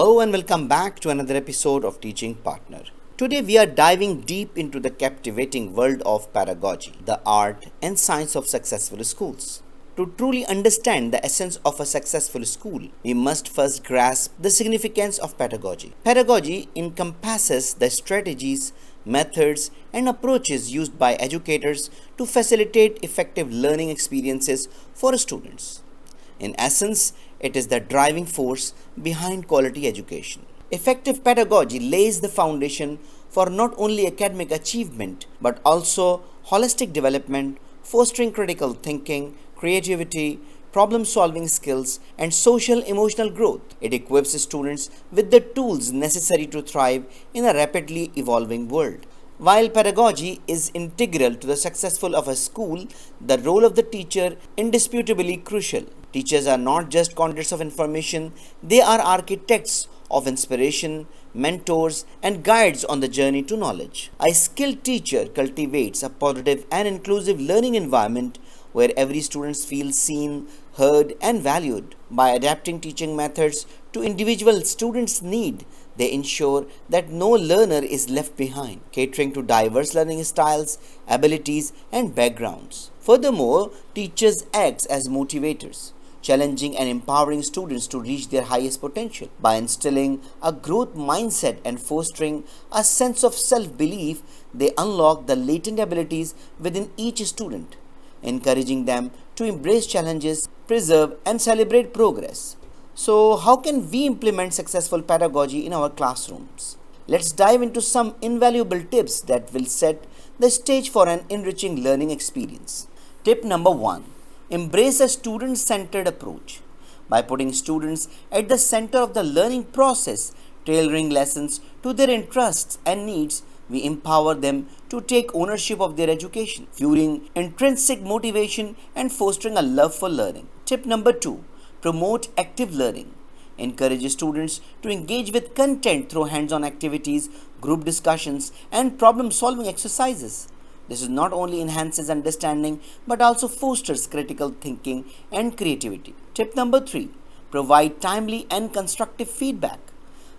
Hello and welcome back to another episode of Teaching Partner. Today we are diving deep into the captivating world of pedagogy, the art and science of successful schools. To truly understand the essence of a successful school, we must first grasp the significance of pedagogy. Pedagogy encompasses the strategies, methods, and approaches used by educators to facilitate effective learning experiences for students. In essence, it is the driving force behind quality education. Effective pedagogy lays the foundation for not only academic achievement but also holistic development, fostering critical thinking, creativity, problem solving skills, and social emotional growth. It equips students with the tools necessary to thrive in a rapidly evolving world. While pedagogy is integral to the success of a school, the role of the teacher indisputably crucial. Teachers are not just conduits of information, they are architects of inspiration, mentors, and guides on the journey to knowledge. A skilled teacher cultivates a positive and inclusive learning environment where every student feels seen, heard, and valued. By adapting teaching methods to individual students' need, they ensure that no learner is left behind, catering to diverse learning styles, abilities, and backgrounds. Furthermore, teachers act as motivators, challenging and empowering students to reach their highest potential. By instilling a growth mindset and fostering a sense of self-belief, they unlock the latent abilities within each student, encouraging them to embrace challenges, preserve, and celebrate progress. So, how can we implement successful pedagogy in our classrooms? Let's dive into some invaluable tips that will set the stage for an enriching learning experience. Tip number 1. Embrace a student-centered approach. By putting students at the center of the learning process, tailoring lessons to their interests and needs, we empower them to take ownership of their education, fueling intrinsic motivation and fostering a love for learning. Tip number 2. Promote active learning. Encourage students to engage with content through hands-on activities, group discussions, and problem-solving exercises. This not only enhances understanding but also fosters critical thinking and creativity. Tip number 3. Provide timely and constructive feedback.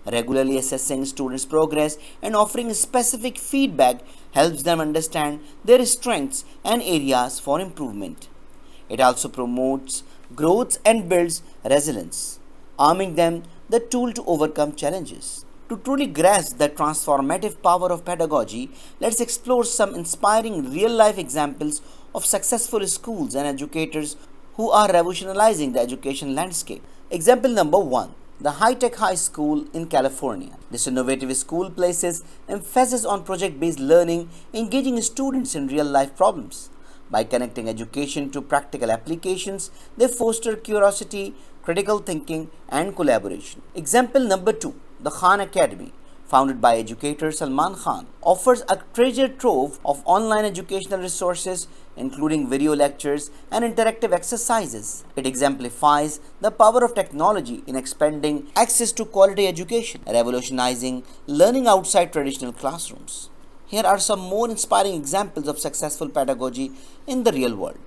Regularly assessing students' progress and offering specific feedback helps them understand their strengths and areas for improvement. It also promotes growth and builds resilience, arming them the tool to overcome challenges. To truly grasp the transformative power of pedagogy, let's explore some inspiring real-life examples of successful schools and educators who are revolutionizing the education landscape. Example number 1. The High-Tech High School in California. This innovative school places emphasis on project-based learning, engaging students in real-life problems. By connecting education to practical applications, they foster curiosity, critical thinking, and collaboration. Example number 2. The Khan Academy, founded by educator Salman Khan, offers a treasure trove of online educational resources, including video lectures and interactive exercises. It exemplifies the power of technology in expanding access to quality education, revolutionizing learning outside traditional classrooms. Here are some more inspiring examples of successful pedagogy in the real world.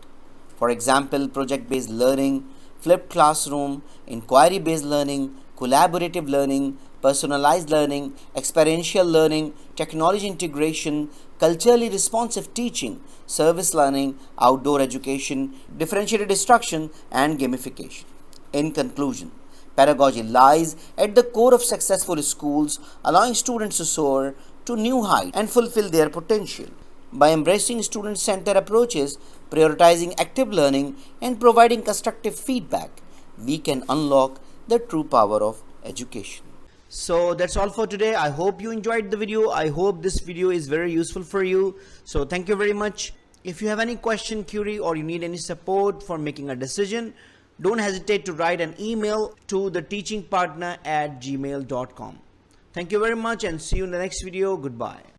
For example, project-based learning, flipped classroom, inquiry-based learning, collaborative learning, personalized learning, experiential learning, technology integration, culturally responsive teaching, service learning, outdoor education, differentiated instruction, and gamification. In conclusion, pedagogy lies at the core of successful schools, allowing students to soar to new heights and fulfill their potential. By embracing student-centered approaches, prioritizing active learning, and providing constructive feedback, we can unlock the true power of education. So that's all for today. I hope you enjoyed the video. I hope this video is very useful for you. So thank you very much. If you have any question, query, or you need any support for making a decision, don't hesitate to write an email to theteachingpartner@gmail.com. Thank you very much and see you in the next video. Goodbye.